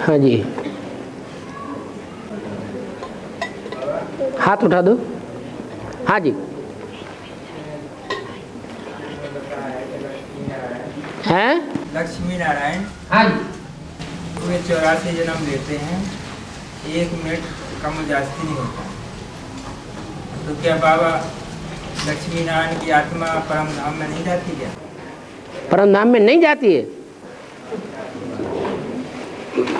हाँ जी, हाथ उठा दो। हाँ जी, हैं लक्ष्मी नारायण। हाँ जी, वे 84 जन्म लेते हैं, 1 मिनट कम जास्ती नहीं होता। तो क्या बाबा लक्ष्मी नारायण की आत्मा परम धाम में नहीं जाती क्या? परम धाम में नहीं जाती है?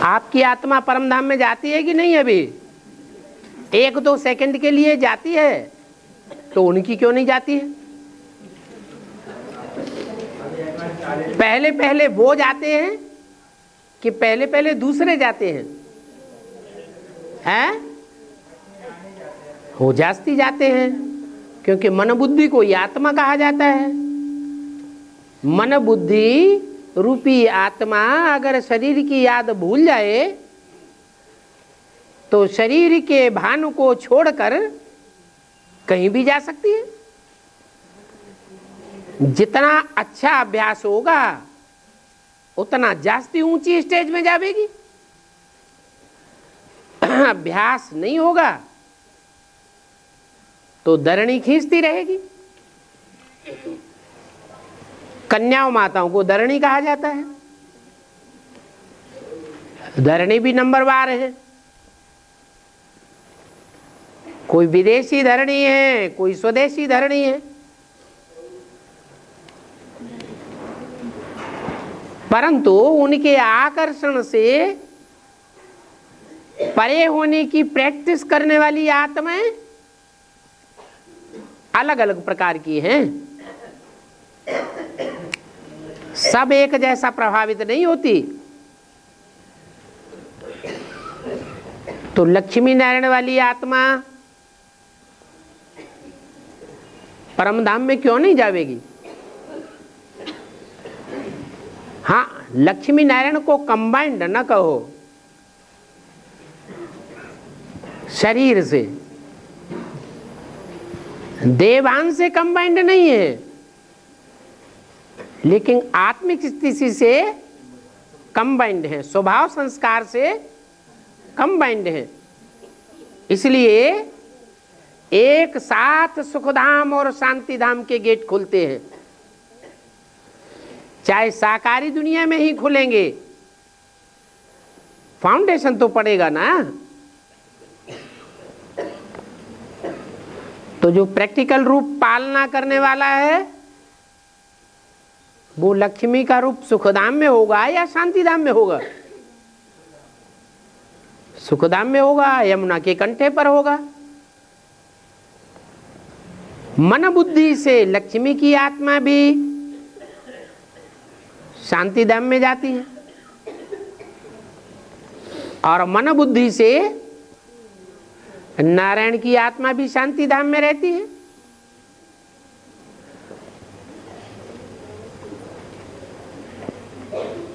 आपकी आत्मा परम धाम में जाती है कि नहीं? अभी 1-2 सेकंड के लिए जाती है, तो उनकी क्यों नहीं जाती है? पहले पहले वो जाते हैं कि पहले पहले दूसरे जाते हैं? हैं? वो जास्ती जाते हैं, क्योंकि मन बुद्धि को ही आत्मा कहा जाता है। मन बुद्धि रूपी आत्मा अगर शरीर की याद भूल जाए तो शरीर के भान को छोड़कर कहीं भी जा सकती है। जितना अच्छा अभ्यास होगा उतना जास्ती ऊंची स्टेज में जाएगी। अभ्यास नहीं होगा तो दरणी खींचती रहेगी। कन्याओं माताओं को दरणी कहा जाता है। धरणी भी नंबरवार है, कोई विदेशी धरणी है, कोई स्वदेशी धरणी है। परंतु उनके आकर्षण से परे होने की प्रैक्टिस करने वाली आत्माएं अलग अलग प्रकार की हैं। सब एक जैसा प्रभावित नहीं होती। तो लक्ष्मी नारायण वाली आत्मा परम धाम में क्यों नहीं जावेगी? हाँ, लक्ष्मी नारायण को कंबाइंड न कहो शरीर से, देवांश से कंबाइंड नहीं है, लेकिन आत्मिक स्थिति से कंबाइंड है, स्वभाव संस्कार से कंबाइंड है। इसलिए एक साथ सुखधाम और शांति धाम के गेट खुलते हैं। चाहे साकारी दुनिया में ही खुलेंगे, फाउंडेशन तो पड़ेगा ना। तो जो प्रैक्टिकल रूप पालना करने वाला है वो लक्ष्मी का रूप सुखधाम में होगा या शांतिधाम में होगा? सुखधाम में होगा, यमुना के कंठे पर होगा। मन बुद्धि से लक्ष्मी की आत्मा भी शांतिधाम में जाती है और मन बुद्धि से नारायण की आत्मा भी शांतिधाम में रहती है।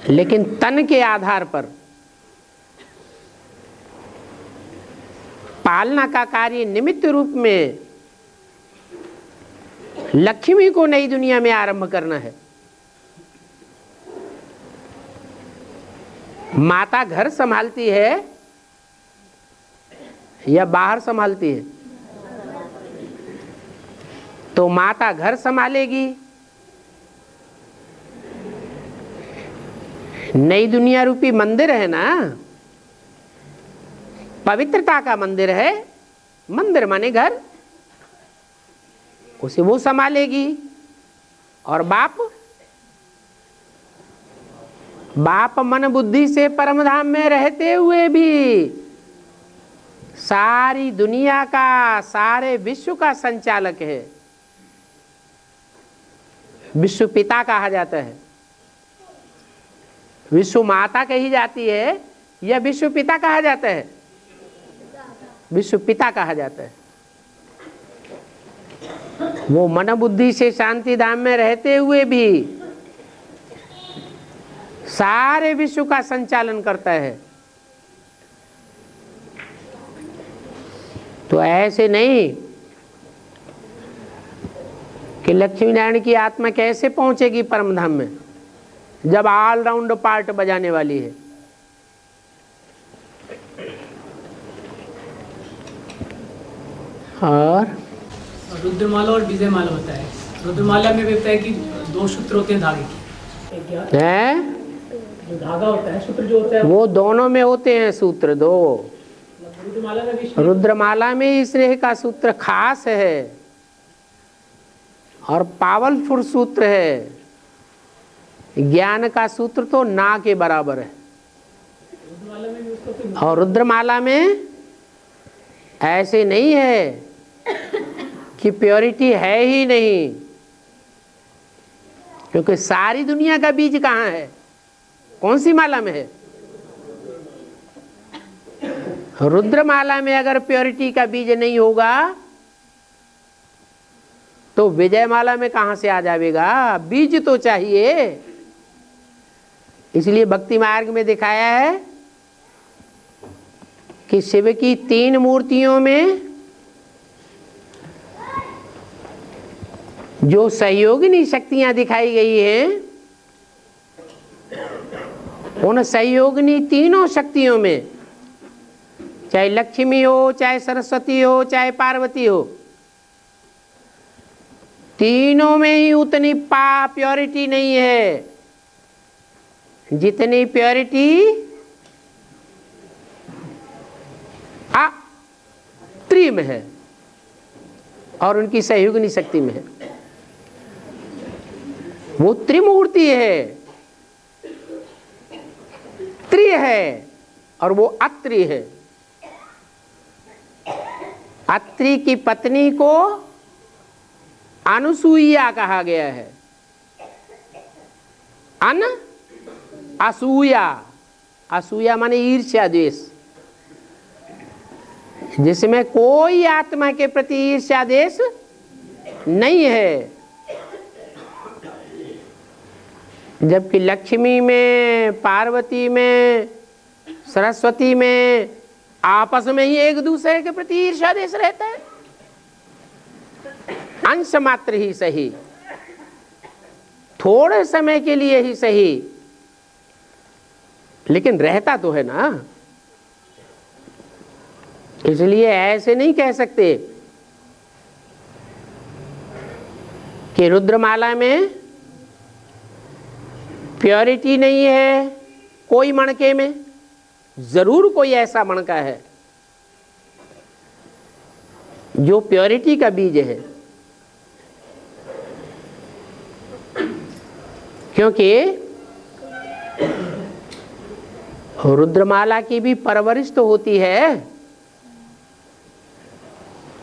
लेकिन तन के आधार पर पालना का कार्य निमित्त रूप में लक्ष्मी को नई दुनिया में आरंभ करना है। माता घर संभालती है या बाहर संभालती है? तो माता घर संभालेगी, नई दुनिया रूपी मंदिर है ना, पवित्रता का मंदिर है। मंदिर माने घर, उसे वो संभालेगी। और बाप मन बुद्धि से परमधाम में रहते हुए भी सारी दुनिया का, सारे विश्व का संचालक है। विश्व पिता कहा जाता है। विश्व माता कही जाती है या विश्व पिता कहा जाता है? विश्व पिता कहा जाता है। वो मन बुद्धि से शांति धाम में रहते हुए भी सारे विश्व का संचालन करता है। तो ऐसे नहीं कि लक्ष्मी नारायण की आत्मा कैसे पहुंचेगी परम धाम में जब ऑलराउंड पार्ट बजाने वाली है। और रुद्रमाला और विजयमाला होता है। रुद्रमाला में भी होता है कि 2 सूत्र होते हैं धागे के, एक क्या है जो धागा होता है, सूत्र जो होता है वो दोनों में होते हैं सूत्र 2। रुद्रमाला में भी रुद्रमाला में ही स्नेह का सूत्र खास है और पावरफुल सूत्र है। ज्ञान का सूत्र तो ना के बराबर है। रुद्रमाला में भी उसको कोई और रुद्रमाला में ऐसे नहीं है कि प्योरिटी है ही नहीं, क्योंकि सारी दुनिया का बीज कहाँ है, कौन सी माला में है? रुद्रमाला में अगर प्योरिटी का बीज नहीं होगा तो विजयमाला में कहां से आ जाएगा? बीज तो चाहिए। इसलिए भक्ति मार्ग में दिखाया है कि शिव की 3 मूर्तियों में जो सहयोगिनी शक्तियां दिखाई गई हैं, उन सहयोगिनी तीनों शक्तियों में, चाहे लक्ष्मी हो, चाहे सरस्वती हो, चाहे पार्वती हो, तीनों में ही उतनी प्योरिटी नहीं है जितनी प्योरिटी त्रि में है और उनकी सहयोगिनी शक्ति में है। वो त्रिमूर्ति है, त्रि है और वो अत्रि है। अत्रि की पत्नी को अनुसूया कहा गया है। असूया, असूया माने ईर्ष्या द्वेष, जिसमें कोई आत्मा के प्रति ईर्ष्या द्वेष नहीं है। जबकि लक्ष्मी में, पार्वती में, सरस्वती में आपस में ही एक दूसरे के प्रति ईर्ष्या द्वेष रहता है। अंश मात्र ही सही, थोड़े समय के लिए ही सही, लेकिन रहता तो है ना। इसलिए ऐसे नहीं कह सकते कि रुद्रमाला में प्योरिटी नहीं है कोई मणके में। जरूर कोई ऐसा मणका है जो प्योरिटी का बीज है, क्योंकि रुद्रमाला की भी परवरिश तो होती है,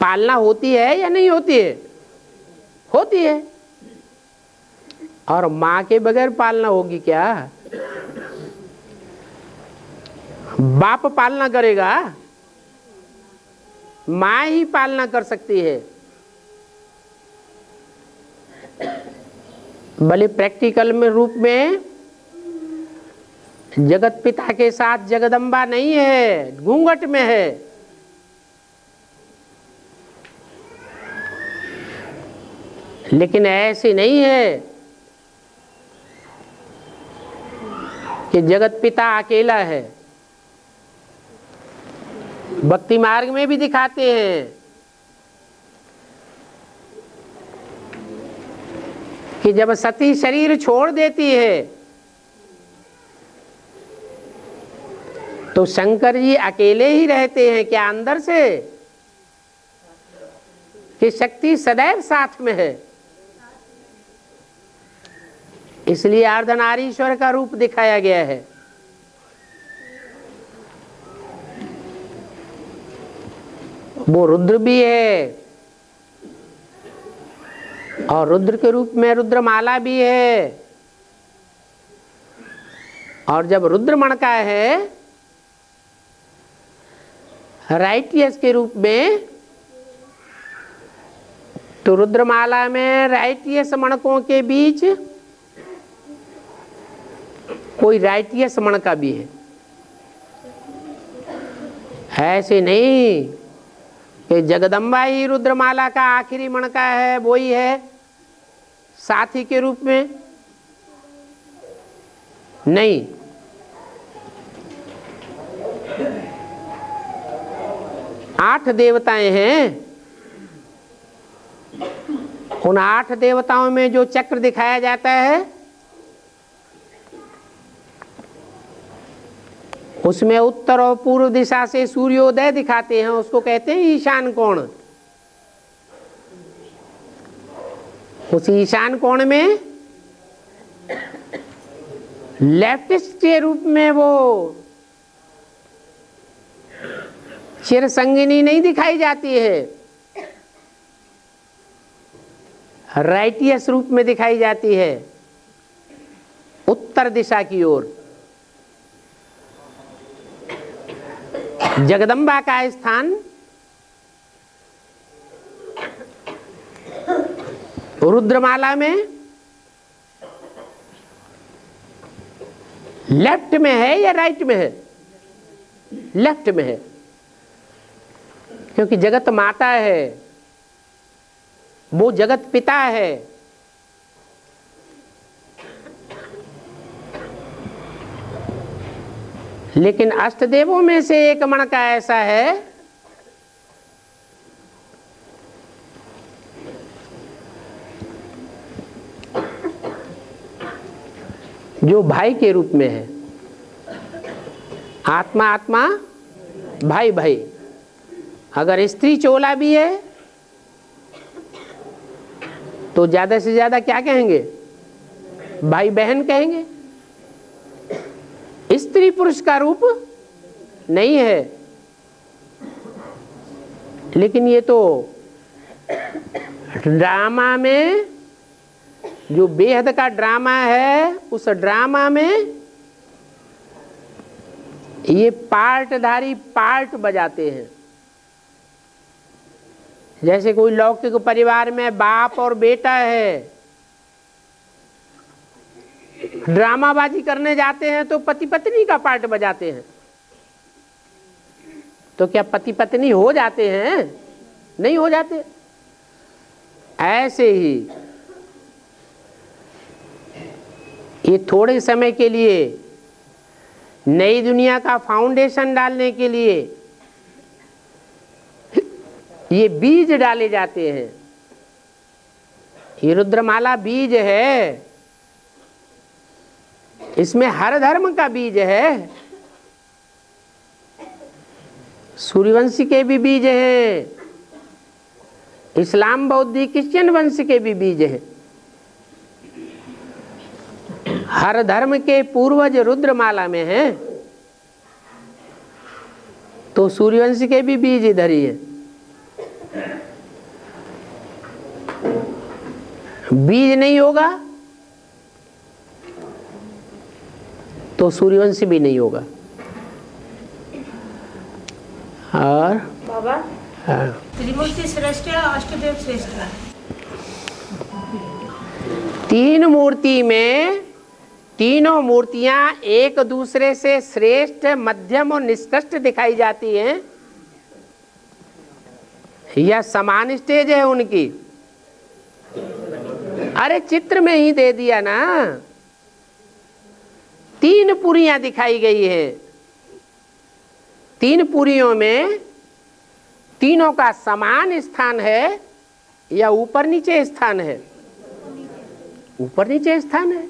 पालना होती है या नहीं होती है? होती है। और मां के बगैर पालना होगी क्या? बाप पालना करेगा? मां ही पालना कर सकती है। भले प्रैक्टिकल में रूप में जगत पिता के साथ जगदम्बा नहीं है, घूंघट में है, लेकिन ऐसी नहीं है कि जगत पिता अकेला है। भक्ति मार्ग में भी दिखाते हैं कि जब सती शरीर छोड़ देती है तो शंकर जी अकेले ही रहते हैं क्या अंदर से, कि शक्ति सदैव साथ में है? इसलिए अर्धनारीश्वर का रूप दिखाया गया है। वो रुद्र भी है और रुद्र के रूप में रुद्रमाला भी है। और जब रुद्र मणका है राइटियस के रूप में, तो रुद्रमाला में राइटियस मणकों के बीच कोई राइटियस मणका भी है। ऐसे नहीं कि जगदम्बा ही रुद्रमाला का आखिरी मणका है, वो ही है साथी के रूप में, नहीं। आठ देवताएं हैं उन 8 देवताओं में जो चक्र दिखाया जाता है उसमें उत्तर और पूर्व दिशा से सूर्योदय दिखाते हैं, उसको कहते हैं ईशान कोण। उस ईशान कोण में लेफ्टिस्ट के रूप में वो चिरसंगिनी नहीं दिखाई जाती है, राइटियस रूप में दिखाई जाती है उत्तर दिशा की ओर। जगदम्बा का स्थान रुद्रमाला में लेफ्ट में है या राइट में है? लेफ्ट में है, क्योंकि जगत माता है, वो जगत पिता है। लेकिन अष्टदेवों में से एक मणका ऐसा है जो भाई के रूप में है। आत्मा आत्मा, भाई भाई। अगर स्त्री चोला भी है तो ज्यादा से ज्यादा क्या कहेंगे? भाई बहन कहेंगे। स्त्री पुरुष का रूप नहीं है। लेकिन ये तो ड्रामा में, जो बेहद का ड्रामा है, उस ड्रामा में ये पार्टधारी पार्ट बजाते हैं। जैसे कोई लौकिक परिवार में बाप और बेटा है, ड्रामाबाजी करने जाते हैं तो पति पत्नी का पार्ट बजाते हैं। तो क्या पति पत्नी हो जाते हैं? नहीं हो जाते। ऐसे ही ये थोड़े समय के लिए नई दुनिया का फाउंडेशन डालने के लिए ये बीज डाले जाते हैं। ये रुद्रमाला बीज है, इसमें हर धर्म का बीज है। सूर्यवंशी के भी बीज हैं, इस्लाम बौद्ध क्रिश्चियन वंश के भी बीज हैं। हर धर्म के पूर्वज रुद्रमाला में हैं, तो सूर्यवंशी के भी बीज इधर ही है। बीज नहीं होगा तो सूर्यवंशी भी नहीं होगा। और बाबा, हाँ, त्रिमूर्ति श्रेष्ठ है, अष्टदेव श्रेष्ठ है। 3 मूर्ति में तीनों मूर्तियां एक दूसरे से श्रेष्ठ, मध्यम और निष्कृष्ट दिखाई जाती हैं। यह समान स्टेज है उनकी। अरे चित्र में ही दे दिया ना, 3 पुरियां दिखाई गई है। 3 पुरियों में तीनों का समान स्थान है या ऊपर नीचे स्थान है? ऊपर नीचे स्थान है।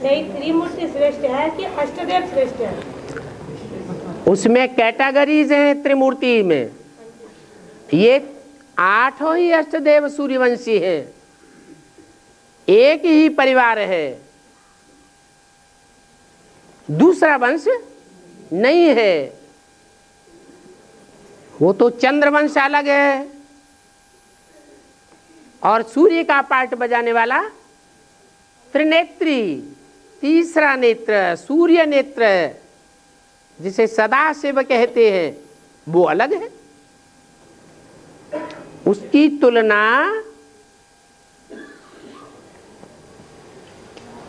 नहीं, त्रिमूर्ति श्रेष्ठ है कि अष्टदेव श्रेष्ठ है? उसमें कैटेगरीज हैं त्रिमूर्ति में। ये 8 ही अष्टदेव सूर्यवंशी हैं, एक ही परिवार है, दूसरा वंश नहीं है। वो तो चंद्रवंश अलग है, और सूर्य का पार्ट बजाने वाला त्रिनेत्री, तीसरा नेत्र, सूर्य नेत्र, जिसे सदाशिव कहते हैं, वो अलग है। उसकी तुलना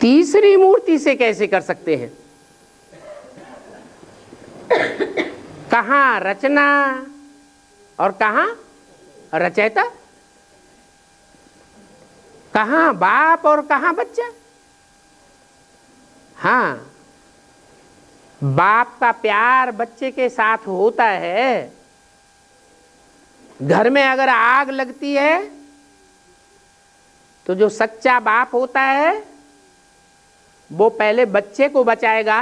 तीसरी मूर्ति से कैसे कर सकते हैं? कहाँ रचना और कहाँ रचयिता, कहाँ बाप और कहाँ बच्चा। हाँ, बाप का प्यार बच्चे के साथ होता है। घर में अगर आग लगती है तो जो सच्चा बाप होता है वो पहले बच्चे को बचाएगा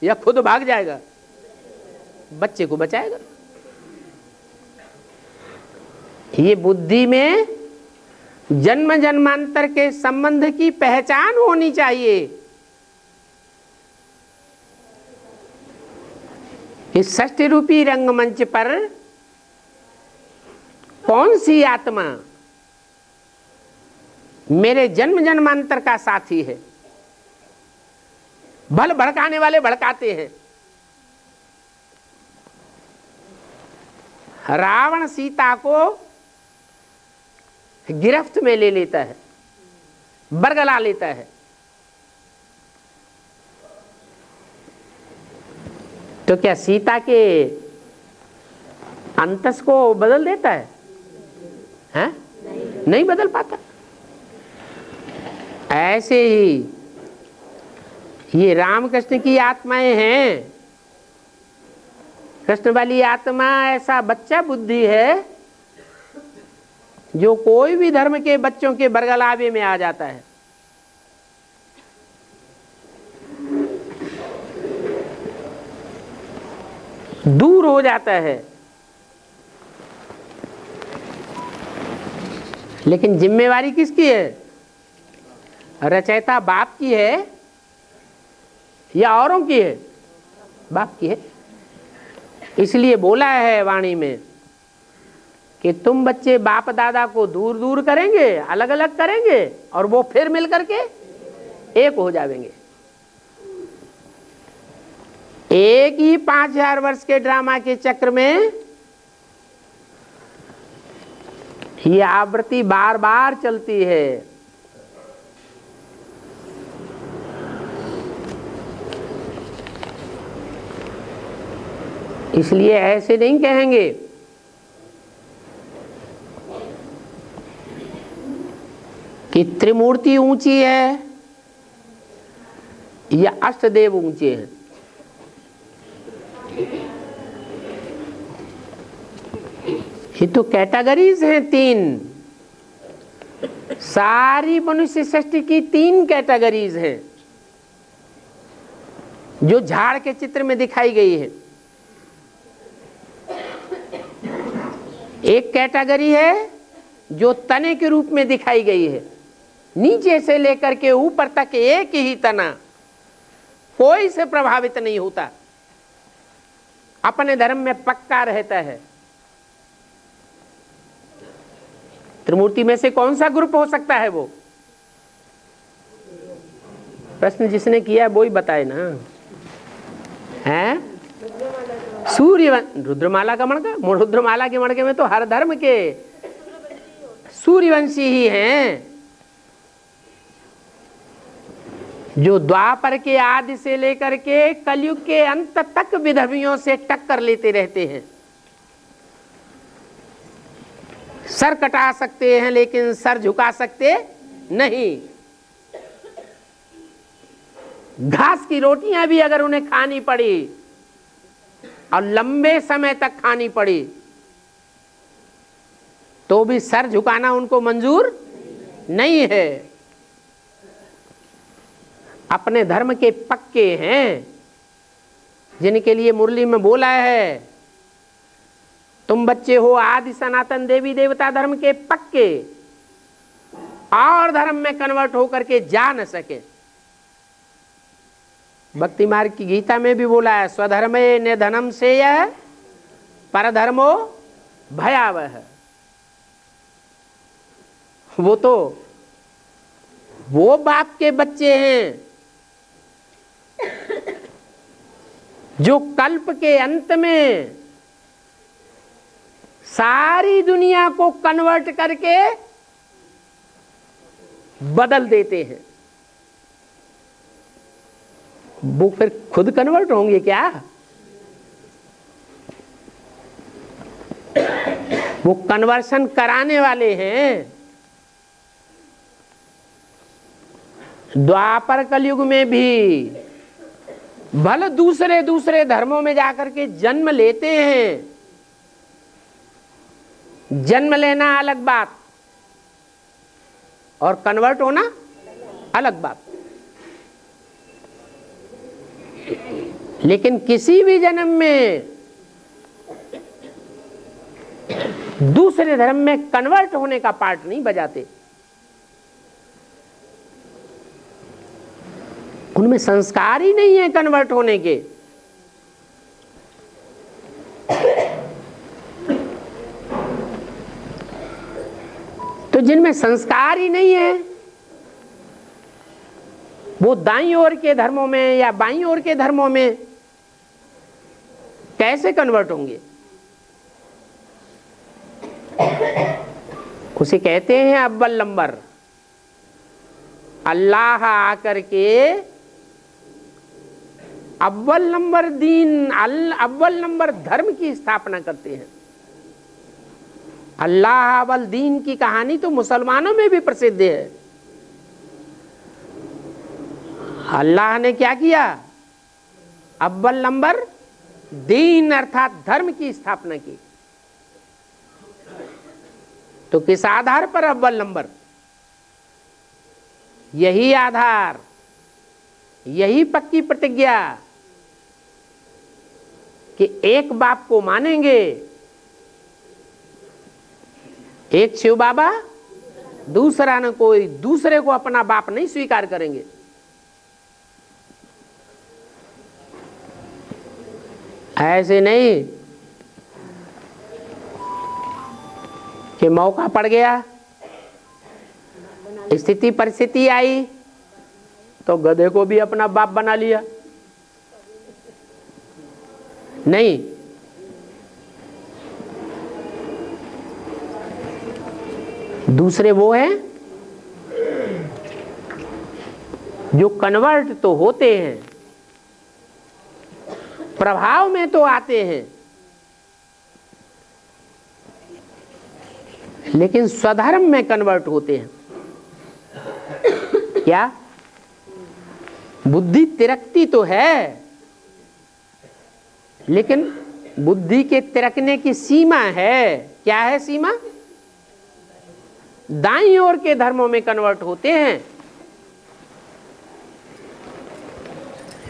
या खुद भाग जाएगा? बच्चे को बचाएगा। ये बुद्धि में जन्म जन्मांतर के संबंध की पहचान होनी चाहिए। इस षष्ठी रूपी रंगमंच पर कौन सी आत्मा मेरे जन्म जन्मांतर का साथी है? भल भड़काने वाले भड़काते हैं। रावण सीता को गिरफ्त में ले लेता है, बरगला लेता है, तो क्या सीता के अंतस को बदल देता है? हैं? नहीं बदल पाता। ऐसे ही ये रामकृष्ण की आत्माएं हैं। कृष्ण वाली आत्मा ऐसा बच्चा बुद्धि है जो कोई भी धर्म के बच्चों के बरगलावे में आ जाता है। दूर हो जाता है। लेकिन जिम्मेवारी किसकी है? रचयिता बाप की है या औरों की है? बाप की है। इसलिए बोला है वाणी में कि तुम बच्चे बाप दादा को दूर दूर करेंगे, अलग अलग करेंगे, और वो फिर मिल करके एक हो जाएंगे। एक ही 5000 वर्ष के ड्रामा के चक्र में ये आवृत्ति बार बार चलती है। इसलिए ऐसे नहीं कहेंगे कि त्रिमूर्ति ऊंची है या अष्टदेव ऊंचे हैं। ये तो कैटेगरीज हैं तीन। सारी मनुष्य सृष्टि की तीन कैटेगरीज हैं जो झाड़ के चित्र में दिखाई गई है। एक कैटेगरी है जो तने के रूप में दिखाई गई है, नीचे से लेकर के ऊपर तक एक ही तना, कोई से प्रभावित नहीं होता, अपने धर्म में पक्का रहता है। त्रिमूर्ति में से कौन सा ग्रुप हो सकता है? वो प्रश्न जिसने किया वो ही बताए ना। हैं? सूर्य रुद्रमाला का मणका, रुद्रमाला के मणके में तो हर धर्म के सूर्यवंशी ही हैं, जो द्वापर के आदि से लेकर के कलयुग के अंत तक विधर्मियों से टक्कर लेते रहते हैं। सर कटा सकते हैं लेकिन सर झुका सकते नहीं। घास की रोटियां भी अगर उन्हें खानी पड़ी और लंबे समय तक खानी पड़ी तो भी सर झुकाना उनको मंजूर नहीं है। अपने धर्म के पक्के हैं, जिनके लिए मुरली में बोला है तुम बच्चे हो आदि सनातन देवी देवता धर्म के पक्के, और धर्म में कन्वर्ट होकर के जा न सके। भक्ति मार्ग की गीता में भी बोला है स्वधर्मे निधनम से यह परधर्मो भयावह। वो तो वो बाप के बच्चे हैं जो कल्प के अंत में सारी दुनिया को कन्वर्ट करके बदल देते हैं। वो फिर खुद कन्वर्ट होंगे क्या? वो कन्वर्शन कराने वाले हैं। द्वापर कलयुग में भी भले दूसरे दूसरे धर्मों में जाकर के जन्म लेते हैं। जन्म लेना अलग बात, और कन्वर्ट होना अलग बात। लेकिन किसी भी जन्म में दूसरे धर्म में कन्वर्ट होने का पार्ट नहीं बजाते। उनमें संस्कार ही नहीं है कन्वर्ट होने के। तो जिनमें संस्कार ही नहीं है वो दाईं ओर के धर्मों में या बाईं ओर के धर्मों में कैसे कन्वर्ट होंगे? उसे कहते हैं अव्वल नंबर। अल्लाह आकर के अव्वल नंबर दीन, अव्वल नंबर धर्म की स्थापना करते हैं। अल्लाह अव्वल दीन की कहानी तो मुसलमानों में भी प्रसिद्ध है। अल्लाह ने क्या किया? अव्वल नंबर दीन अर्थात धर्म की स्थापना की। तो किस आधार पर अव्वल नंबर? यही आधार, यही पक्की प्रतिज्ञा कि एक बाप को मानेंगे, एक शिव बाबा, दूसरा न कोई, दूसरे को अपना बाप नहीं स्वीकार करेंगे। ऐसे नहीं कि मौका पड़ गया, स्थिति परिस्थिति आई तो गधे को भी अपना बाप बना लिया। नहीं, दूसरे वो हैं जो कन्वर्ट तो होते हैं, प्रभाव में तो आते हैं, लेकिन स्वधर्म में कन्वर्ट होते हैं। क्या? बुद्धि तिरकती तो है, लेकिन बुद्धि के तिरकने की सीमा है। क्या है सीमा? दाईं ओर के धर्मों में कन्वर्ट होते हैं,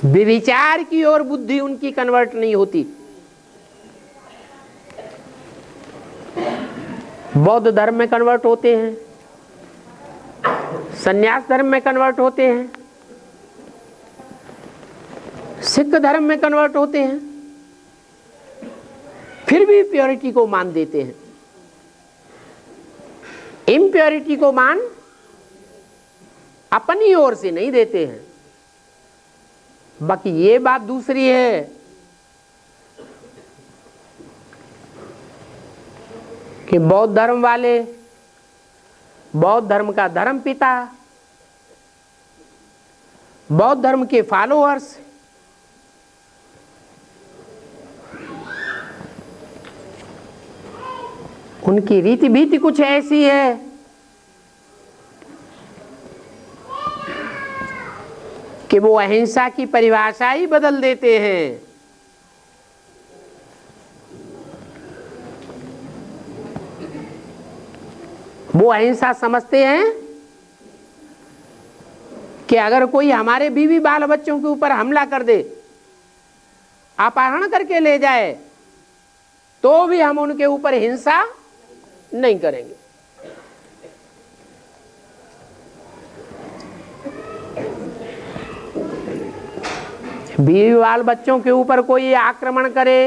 विचार की ओर बुद्धि उनकी कन्वर्ट नहीं होती। बौद्ध धर्म में कन्वर्ट होते हैं, संन्यास धर्म में कन्वर्ट होते हैं, सिख धर्म में कन्वर्ट होते हैं, फिर भी प्योरिटी को मान देते हैं। इम्प्योरिटी को मान अपनी ओर से नहीं देते हैं। बाकी ये बात दूसरी है कि बौद्ध धर्म वाले, बौद्ध धर्म का धर्म पिता, बौद्ध धर्म के फॉलोअर्स उनकी रीति भीति कुछ ऐसी है कि वो अहिंसा की परिभाषा ही बदल देते हैं। वो अहिंसा समझते हैं कि अगर कोई हमारे बीवी बाल बच्चों के ऊपर हमला कर दे, अपहरण करके ले जाए, तो भी हम उनके ऊपर हिंसा नहीं करेंगे। बीवी बाल बच्चों के ऊपर कोई आक्रमण करे,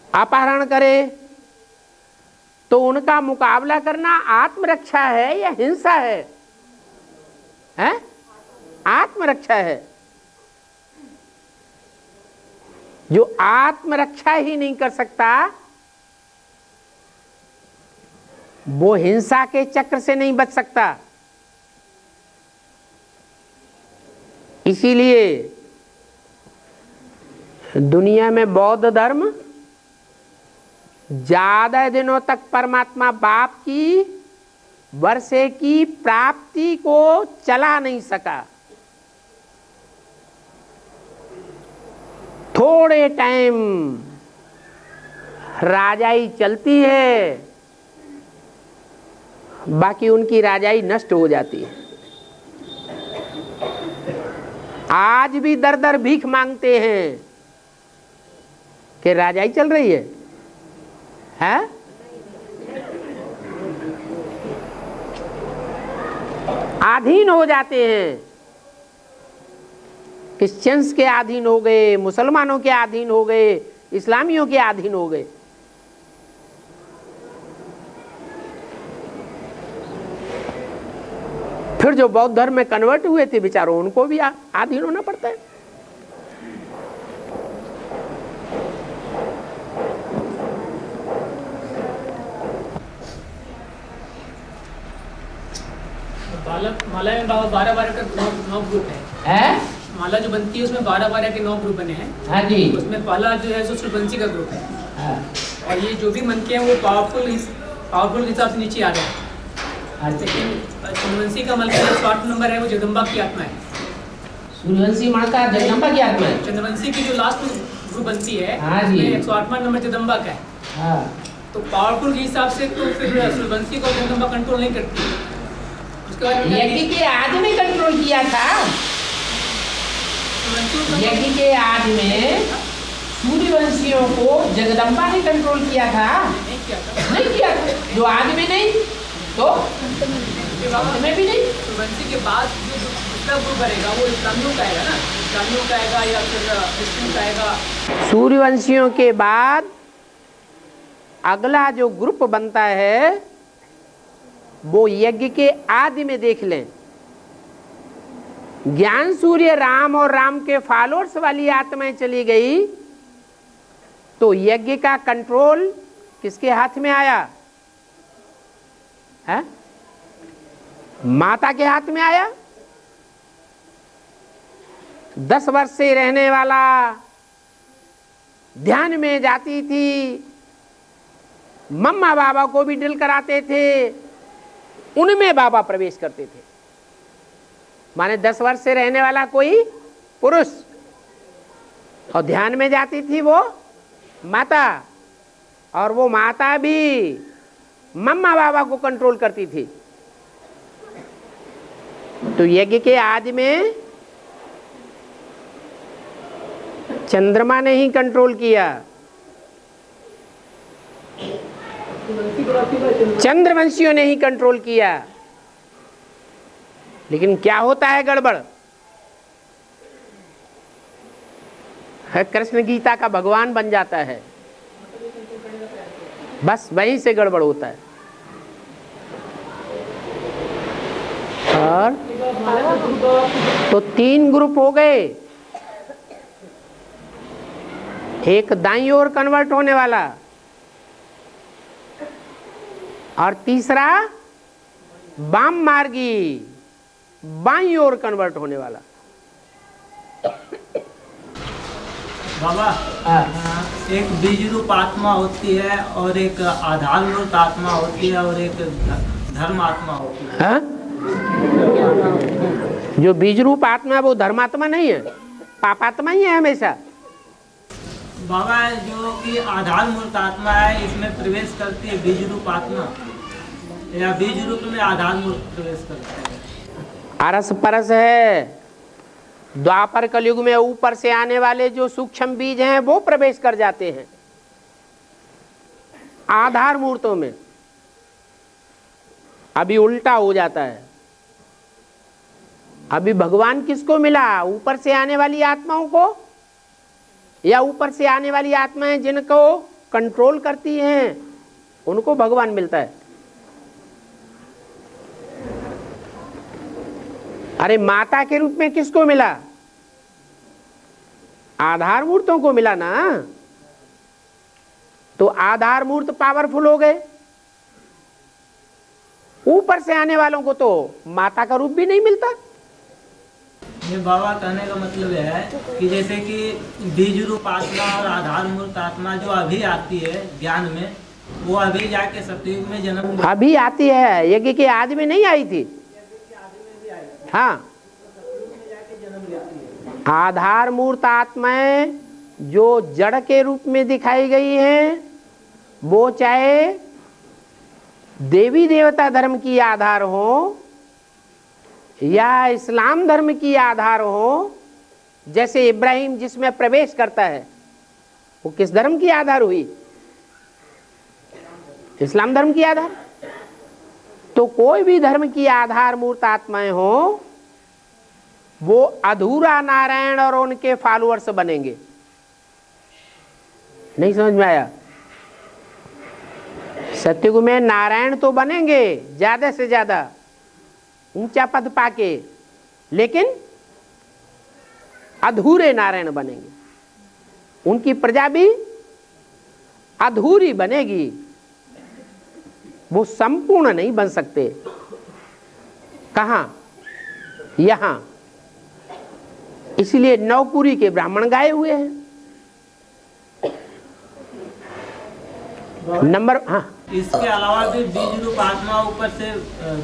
अपहरण करे, तो उनका मुकाबला करना आत्मरक्षा है या हिंसा है? हैं? आत्मरक्षा है। जो आत्मरक्षा ही नहीं कर सकता वो हिंसा के चक्र से नहीं बच सकता। इसीलिए दुनिया में बौद्ध धर्म ज्यादा दिनों तक परमात्मा बाप की वर्षे की प्राप्ति को चला नहीं सका। थोड़े टाइम राजाई चलती है, बाकी उनकी राजाई नष्ट हो जाती है। आज भी दर दर भीख मांगते हैं कि राजाई चल रही है, हैं? अधीन हो जाते हैं, क्रिश्चियंस के अधीन हो गए, मुसलमानों के अधीन हो गए, इस्लामियों के अधीन हो गए। फिर जो बौद्ध धर्म में कन्वर्ट हुए थे बेचारों, उनको भी अधीन होना पड़ता है। माला में बाबा 12-12 का 9 ग्रुप है। माला जो बनती है उसमें 12-12 के 9 ग्रुप बने हैं। हाँ जी। उसमें पहला जो है सो सूर्यवंशी का ग्रुप है। हाँ। और ये जो भी मन के हैं वो पावरफुल के हिसाब से नीचे आ गए। लेकिन सूर्यवंशी का मल का 108 नंबर है वो जगदम्बा की आत्मा है। सूर्यवंशी माँ का जगदम्बा की आत्मा है। चंद्रवंशी की जो लास्ट ग्रुप बनती है, हाँ जी, 108वां नंबर जगदम्बा का है। हाँ। तो पावरफुल के हिसाब से तो फिर सूर्यवंशी को जगदम्बा कंट्रोल नहीं करती। यज्ञ के आदि में कंट्रोल किया था। यज्ञ के आदि में सूर्यवंशियों को जगदम्बा ने कंट्रोल किया था। नहीं किया था। जो आदि में नहीं तो में भी नहीं। सूर्यवंशी के बाद जो दूसरा ग्रुप बनेगा वो इस्लामियों का आएगा ना, इस्लामियों का आएगा या फिर क्रिश्चियन का आएगा। सूर्यवंशियों के बाद अगला जो ग्रुप बनता है वो यज्ञ के आदि में देख लें। ज्ञान सूर्य राम और राम के फॉलोअर्स वाली आत्माएं चली गई तो यज्ञ का कंट्रोल किसके हाथ में आया है? माता के हाथ में आया। 10 वर्ष से रहने वाला ध्यान में जाती थी, मम्मा बाबा को भी ड्रिल कराते थे, उनमें बाबा प्रवेश करते थे। माने 10 वर्ष से रहने वाला कोई पुरुष और ध्यान में जाती थी वो माता, और वो माता भी मम्मा बाबा को कंट्रोल करती थी। तो यज्ञ के आदि में चंद्रमा ने ही कंट्रोल किया, चंद्रवंशियों ने ही कंट्रोल किया। लेकिन क्या होता है गड़बड़ है, कृष्ण गीता का भगवान बन जाता है, बस वहीं से गड़बड़ होता है। और तो 3 ग्रुप हो गए, एक दाईं ओर कन्वर्ट होने वाला और तीसरा वाम मार्गी बाईं ओर कन्वर्ट होने वाला। बाबा, एक बीज रूप आत्मा होती है और एक आधार मूर्त आत्मा होती है और एक धर्म आत्मा होती है। हा? जो बीज रूप आत्मा है वो धर्मात्मा नहीं है, पापात्मा ही है हमेशा। बाबा, जो कि आधार मूर्त आत्मा है इसमें प्रवेश करती है बीज रूप आत्मा, या बीज रूप में आधार मूर्त प्रवेश करती है? अरस परस है। द्वापर कलयुग में ऊपर से आने वाले जो सूक्ष्म बीज हैं वो प्रवेश कर जाते हैं आधार मूर्तों में। अभी उल्टा हो जाता है। अभी भगवान किसको मिला? ऊपर से आने वाली आत्माओं को, या ऊपर से आने वाली आत्माएं जिनको कंट्रोल करती हैं उनको भगवान मिलता है। अरे माता के रूप में किसको मिला? आधार मूर्तों को मिला ना। तो आधार मूर्त पावरफुल हो गए, ऊपर से आने वालों को तो माता का रूप भी नहीं मिलता। ये बाबा कहने का मतलब है कि जैसे कि बीज रूप आत्मा और आधार मूर्त आत्मा जो अभी आती है ज्ञान में, वो अभी जाके सतयुग में जन्म अभी आती है, यज्ञ के आदि में नहीं आई थी। हाँ, आधार मूर्त आत्माएं जो जड़ के रूप में दिखाई गई हैं वो चाहे देवी देवता धर्म की आधार हो या इस्लाम धर्म की आधार हो, जैसे इब्राहिम जिसमें प्रवेश करता है वो किस धर्म की आधार हुई? इस्लाम धर्म की आधार। तो कोई भी धर्म की आधार मूर्त आत्माएं हो, वो अधूरा नारायण और उनके फॉलोअर्स बनेंगे। नहीं समझ में आया? सत्युग में नारायण तो बनेंगे ज्यादा से ज्यादा, ऊंचा पद पाके, लेकिन अधूरे नारायण बनेंगे। उनकी प्रजा भी अधूरी बनेगी, वो संपूर्ण नहीं बन सकते। कहां? यहां। इसलिए नौपुरी के ब्राह्मण गाए हुए हैं। नंबर, हाँ, इसके अलावा भी बीज रूप आत्मा ऊपर से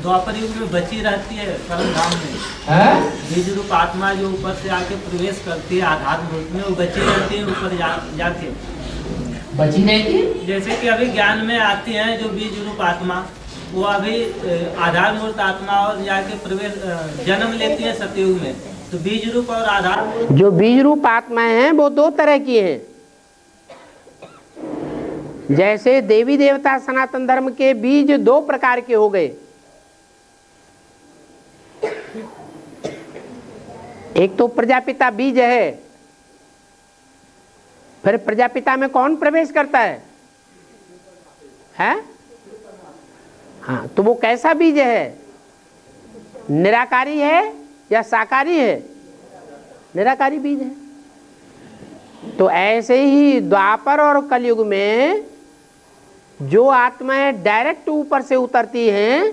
द्वापर युग में बची रहती है परम धाम में। बीज रूप आत्मा जो ऊपर से आके प्रवेश करती है आधार मूर्त में, वो बची रहती है ऊपर जाके बची रहती है। जैसे कि अभी ज्ञान में आती हैं जो बीज रूप आत्मा, वो अभी आधार मूर्त आत्मा और जाके प्रवेश जन्म लेती है सतयुग में। तो बीज रूप और आधार मूर्त, जो बीज रूप आत्माएं हैं वो दो तरह की हैं। जैसे देवी देवता सनातन धर्म के बीज दो प्रकार के हो गए। एक तो प्रजापिता बीज है, फिर प्रजापिता में कौन प्रवेश करता है? हाँ, तो वो कैसा बीज है? निराकारी है या साकारी है? निराकारी बीज है। तो ऐसे ही द्वापर और कलयुग में जो आत्माएं डायरेक्ट ऊपर से उतरती हैं,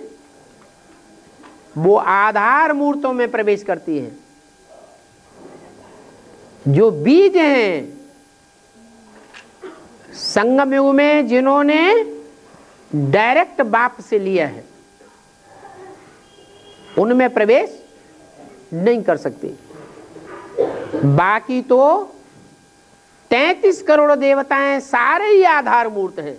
वो आधार मूर्तों में प्रवेश करती हैं। जो बीज हैं संगम युग में जिन्होंने डायरेक्ट बाप से लिया है, उनमें प्रवेश नहीं कर सकते। बाकी तो 33 करोड़ देवताएं सारे ही आधार मूर्त हैं।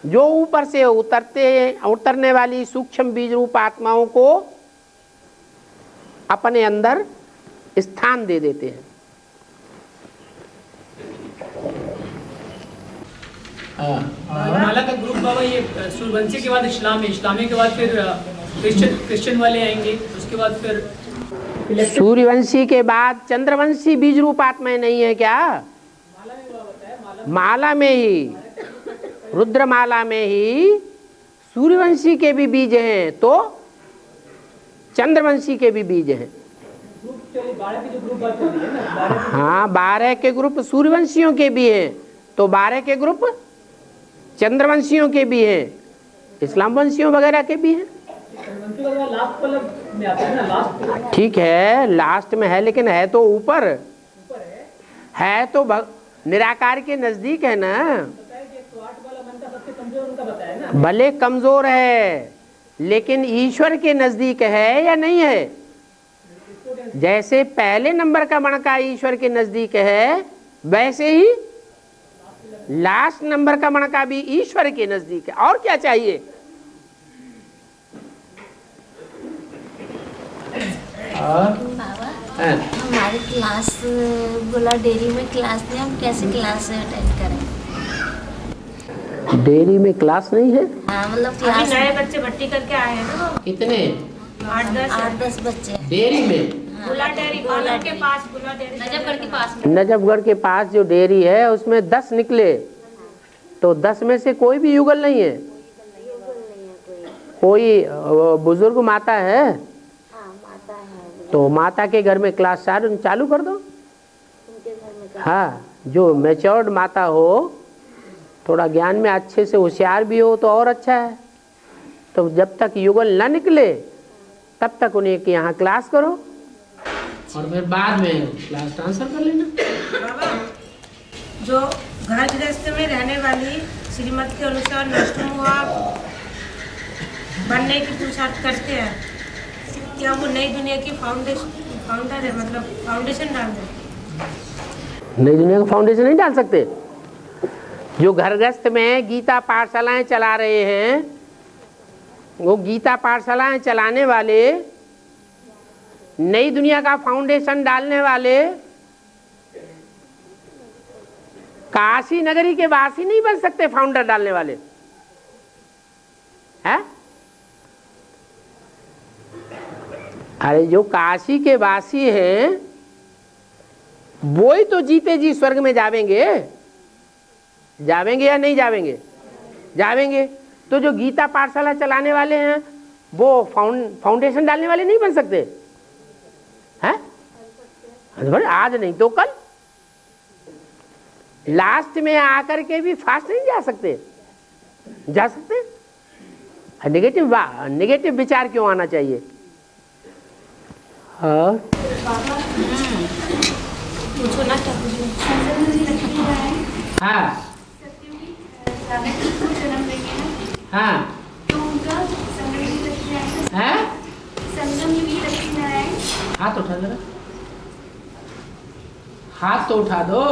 जो ऊपर से उतरने वाली सूक्ष्म बीज रूप आत्माओं को अपने अंदर स्थान दे देते हैं। माला का ग्रुप बाबा ये सूर्यवंशी के बाद इस्लामी, इस्लामी के बाद फिर क्रिश्चियन वाले आएंगे, उसके बाद फिर सूर्यवंशी के बाद चंद्रवंशी बीज रूप आत्माएं नहीं है क्या? माला में ही, रुद्रमाला में ही सूर्यवंशी के भी बीज हैं, तो चंद्रवंशी के भी बीज हैं। हाँ, 12 के ग्रुप सूर्यवंशियों के भी हैं, तो 12 के ग्रुप चंद्रवंशियों के भी हैं, इस्लाम वंशियों वगैरह के भी हैं। ठीक है, लास्ट में है, लेकिन है तो ऊपर है, तो निराकार के नजदीक है ना। भले कमजोर है, लेकिन ईश्वर के नजदीक है या नहीं है? जैसे पहले नंबर का मणका ईश्वर के नजदीक है, वैसे ही लास्ट नंबर का मणका भी ईश्वर के नजदीक है। और क्या चाहिए? बाबा, हमारी क्लास गोला डेयरी में क्लास नहीं, हम कैसे क्लास अटेंड करें? डेयरी में क्लास नहीं है? हाँ, मतलब क्लास नए बच्चे भर्ती करके आए हैं ना। कितने? 8-10 बच्चे। डेयरी में? गुला डेयरी के पास, गुला डेयरी नजफगढ़ के पास में। नजफगढ़ के पास जो डेयरी है उसमें 10 निकले, तो 10 में से कोई भी युगल नहीं है? कोई बुजुर्ग माता है? तो माता के घर में क्लास चालू कर दो। हाँ, जो मैच्योर्ड माता हो, थोड़ा ज्ञान में अच्छे से होशियार भी हो तो और अच्छा है। तो जब तक युगल ना निकले तब तक उन्हें कि यहाँ क्लास करो, और फिर बाद में क्लास ट्रांसफर कर लेना। जो घर गृहस्थ में रहने वाली श्रीमत के अनुसार नष्टमुआ बनने की पुरुषार्थ करते हैं, क्या वो नई दुनिया की फाउंडर है, मतलब फाउंडेशन डाल दें? नई दुनिया का फाउंडेशन नहीं डाल सकते। जो घरगृहस्थ में गीता पाठशालाएं चला रहे हैं, वो गीता पाठशालाएं चलाने वाले, नई दुनिया का फाउंडेशन डालने वाले काशी नगरी के वासी नहीं बन सकते फाउंडर डालने वाले हैं? अरे जो काशी के वासी हैं वो ही तो जीते जी स्वर्ग में जावेंगे। जावेंगे या नहीं जावेंगे? जावेंगे। तो जो गीता पाठशाला चलाने वाले हैं वो फाउंडेशन डालने वाले नहीं बन सकते हैं? आज नहीं तो कल, लास्ट में आकर के भी फास्ट नहीं जा सकते? जा सकते। नेगेटिव विचार क्यों आना चाहिए? हाँ पूछो ना, क्या पूछो? हाँ हाँ हाथ उठा जरा, हाथ तो उठा दो।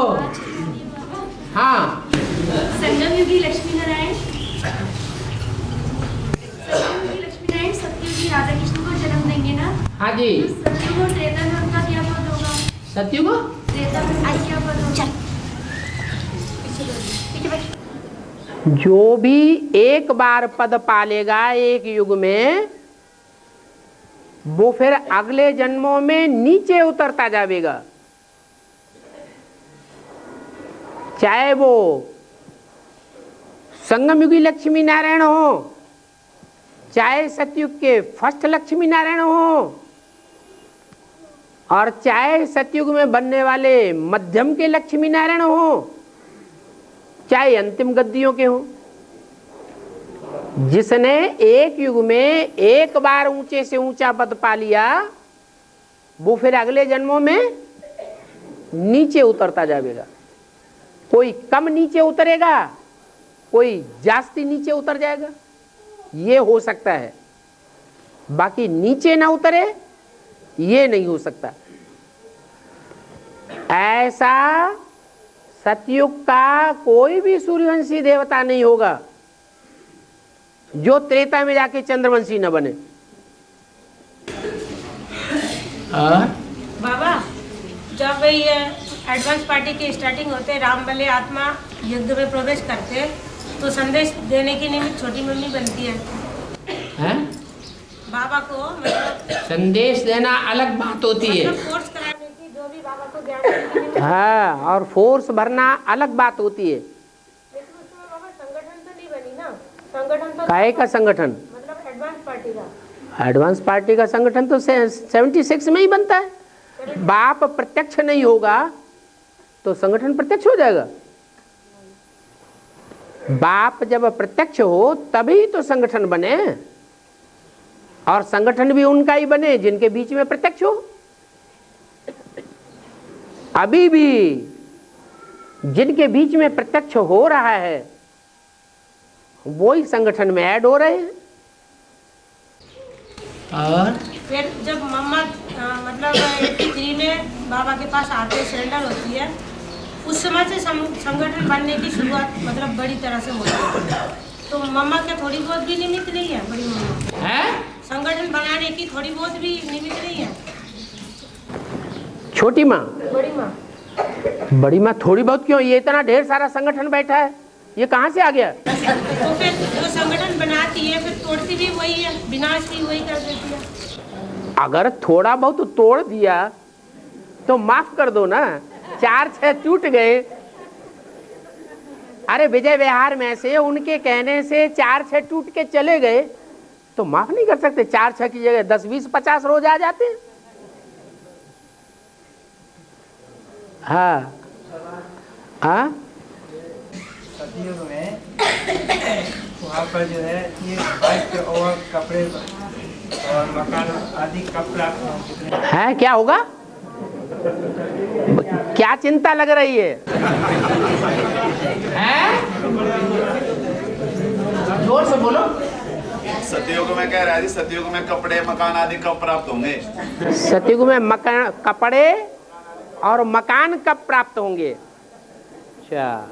हाँ संगम युगी लक्ष्मी नारायण, सतयुगी राधा कृष्ण को जन्म देंगे ना? हाँ जी। सतयुग और त्रेता में उनका क्या पद होगा? सत्युग त्रेता में उनका क्या पद होगा? जो भी एक बार पद पालेगा एक युग में, वो फिर अगले जन्मों में नीचे उतरता जाएगा। चाहे वो संगम युगी लक्ष्मी नारायण हो, चाहे सतयुग के फर्स्ट लक्ष्मी नारायण हो, और चाहे सतयुग में बनने वाले मध्यम के लक्ष्मी नारायण हो, चाहे अंतिम गद्दियों के हो। जिसने एक युग में एक बार ऊंचे से ऊंचा पद पा लिया, वो फिर अगले जन्मों में नीचे उतरता जाएगा। कोई कम नीचे उतरेगा, कोई जास्ती नीचे उतर जाएगा, ये हो सकता है। बाकी नीचे ना उतरे ये नहीं हो सकता। ऐसा सतयुग का कोई भी सूर्यवंशी देवता नहीं होगा जो त्रेता में जाके चंद्रवंशी न बने। बाबा, जब ये एडवांस पार्टी की स्टार्टिंग होते, राम बले आत्मा युद्ध में प्रवेश करते, तो संदेश देने की निमित्त छोटी मम्मी बनती है बाबा को, मतलब संदेश देना अलग बात होती है, मतलब फोर्स कराने की, जो भी बाबा को ज्ञान देने की निमित्त। हाँ, और फोर्स भरना अलग बात होती है। लेकिन उसमें बाबा संगठन तो नहीं बनी ना? संगठन तो काहे का संगठन? मतलब एडवांस पार्टी का। एडवांस पार्टी का संगठन तो 76 में ही बनता है। बाप प्रत्यक्ष नहीं होगा तो संगठन प्रत्यक्ष हो जाएगा। बाप जब प्रत्यक्ष हो तभी तो संगठन बने, और संगठन भी उनका ही बने जिनके बीच में प्रत्यक्ष हो। अभी भी जिनके बीच में प्रत्यक्ष हो रहा है वो ही संगठन में ऐड हो रहे हैं। और फिर जब मम्मा मतलब 83 में बाबा के पास आते, सरेंडर होती है, उस समय से संगठन बनने की शुरुआत मतलब बड़ी तरह से होती है। तो मम्मा क्या थोड़ी बहुत भी निमित्त नहीं है? बड़ी मम्मा है संगठन बनाने की थोड़ी बहुत भी निमित्त नहीं है? छोटी माँ, बड़ी माँ, बड़ी माँ थोड़ी बहुत क्यों? ये इतना ढेर सारा संगठन बैठा है, ये कहाँ से आ गया? तो फिर जो संगठन बनाती है फिर तोड़ती भी वही है, विनाश भी वही कर देती है। अगर थोड़ा बहुत तोड़ दिया तो माफ कर दो ना, 4-6 टूट गए। अरे विजय विहार में से उनके कहने से 4-6 टूट के चले गए तो माफ नहीं कर सकते? 4-6 की जगह 10, 20, 50 रोज आ जाते हैं। हाँ हाँ, सतयुग में वहाँ पर जो है ये वस्त्र और कपड़े और मकान आदि कब प्राप्त होंगे? है क्या होगा? क्या चिंता लग रही है? जोर से बोलो। सतयुग में कह रहा है, सतयुग में कपड़े मकान आदि कब प्राप्त होंगे? सतयुग में मकान, कपड़े और मकान कब प्राप्त होंगे? अच्छा,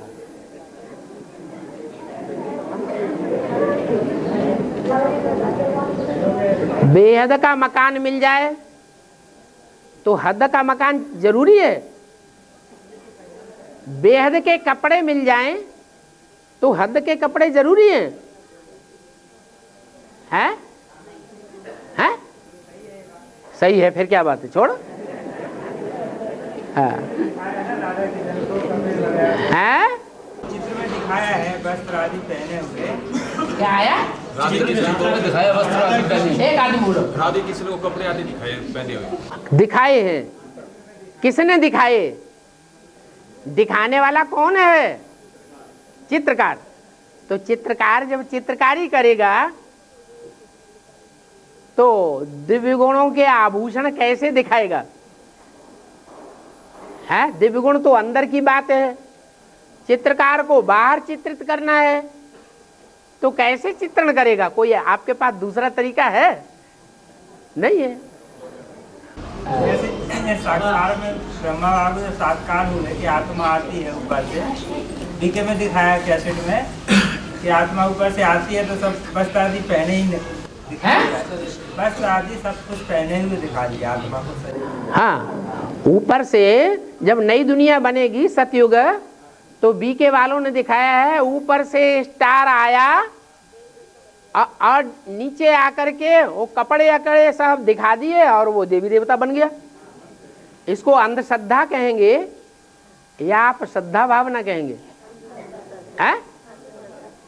बेहद का मकान मिल जाए तो हद का मकान जरूरी है। बेहद के कपड़े मिल जाएं तो हद के कपड़े जरूरी हैं? हैं? हैं? सही है, फिर क्या बात है, छोड़। हाँ। हैं? चित्र में दिखाया है वस्त्र आदि पहने हुए। क्या आया? राधे कृष्ण को दिखाया वस्त्र आदि पहने। एक आदमी बोलो। राधे कृष्ण को कपड़े आदि दिखाए पहने हुए। दिखाए हैं, किसने दिखाए? दिखाने वाला कौन है? चित्रकार। तो चित्रकार जब चित्रकारी करेगा तो दिव्य गुणों के आभूषण कैसे दिखाएगा? है, दिव्य गुण तो अंदर की बात है, चित्रकार को बाहर चित्रित करना है, तो कैसे चित्रण करेगा? कोई आपके पास दूसरा तरीका है? नहीं है। जैसे साक्षात में ब्रह्मा बाबू जब साक्षात हुए कि आत्मा आती है ऊपर से, डीके में दिखाया कैसेट में कि आत्मा ऊपर से आती है तो सब वस्त्र आदि पहने ही वस्त्र आदि सब कुछ पहने हुए दिखा दिया आत्मा को। हाँ, ऊपर से जब नई दुनिया बनेगी सतयुग, तो बीके वालों ने दिखाया है ऊपर से स्टार आया और नीचे आकर के वो कपड़े अकड़े सब दिखा दिए और वो देवी देवता बन गया। इसको अंधश्रद्धा कहेंगे या आप श्रद्धा भावना कहेंगे? हैं?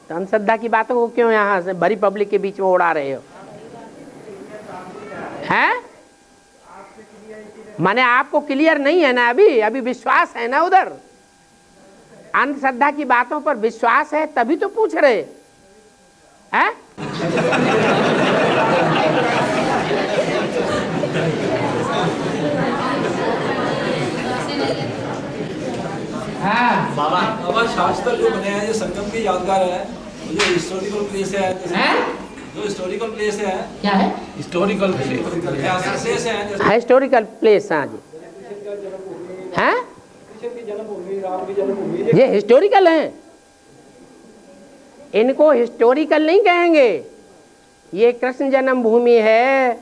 तो अंधश्रद्धा की बातों को क्यों यहाँ से बड़ी पब्लिक के बीच में उड़ा रहे हो? हैं? माने आपको क्लियर नहीं है ना, अभी विश्वास है ना उधर। अंधश्रद्धा की बातों पर विश्वास है तभी तो पूछ रहे हैं। हाँ बाबा शास्त्र जो बने हैं, जो संगम की यादगार है, जो हिस्टोरिकल प्लेस है, जो हिस्टोरिकल प्लेस है, क्या है? हिस्टोरिकल प्लेस है, हिस्टोरिकल प्लेस। हाँ जी, हैं? ये हिस्टोरिकल हैं, इनको हिस्टोरिकल नहीं कहेंगे। ये कृष्ण जन्मभूमि है,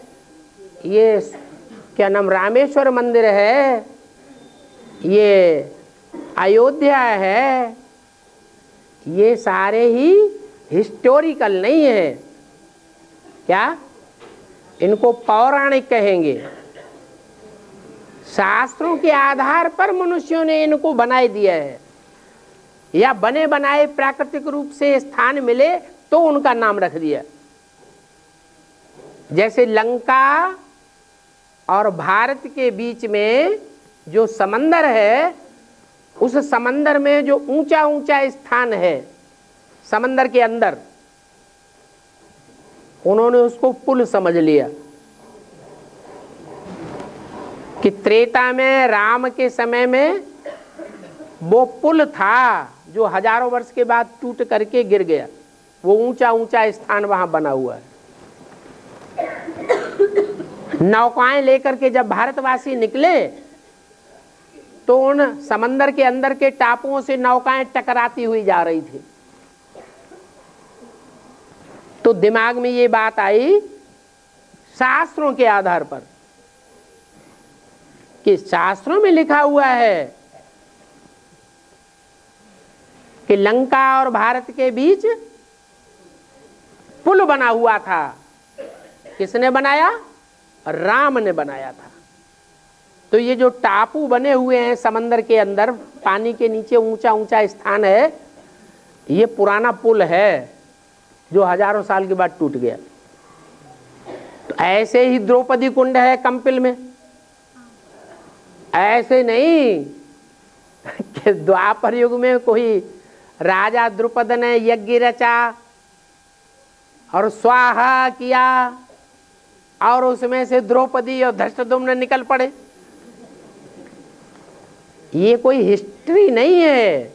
ये क्या नाम रामेश्वर मंदिर है, ये अयोध्या है, ये सारे ही हिस्टोरिकल नहीं है। क्या? इनको पौराणिक कहेंगे। शास्त्रों के आधार पर मनुष्यों ने इनको बनाए दिया है, या बने बनाए प्राकृतिक रूप से स्थान मिले तो उनका नाम रख दिया। जैसे लंका और भारत के बीच में जो समंदर है, उस समंदर में जो ऊंचा ऊंचा स्थान है समंदर के अंदर, उन्होंने उसको पुल समझ लिया कि त्रेता में राम के समय में वो पुल था जो हजारों वर्ष के बाद टूट करके गिर गया। वो ऊंचा ऊंचा स्थान वहां बना हुआ है। नौकाएं लेकर के जब भारतवासी निकले तो उन समंदर के अंदर के टापुओं से नौकाएं टकराती हुई जा रही थी। तो दिमाग में ये बात आई शास्त्रों के आधार पर कि शास्त्रों में लिखा हुआ है कि लंका और भारत के बीच पुल बना हुआ था। किसने बनाया? राम ने बनाया था। तो ये जो टापू बने हुए हैं समंदर के अंदर, पानी के नीचे ऊंचा ऊंचा स्थान है, ये पुराना पुल है जो हजारों साल के बाद टूट गया। तो ऐसे ही द्रौपदी कुंड है कंपिल में। ऐसे नहीं कि द्वापर युग में कोई राजा द्रुपद ने यज्ञ रचा और स्वाहा किया और उसमें से द्रौपदी और धृष्टद्युम्न निकल पड़े। ये कोई हिस्ट्री नहीं है,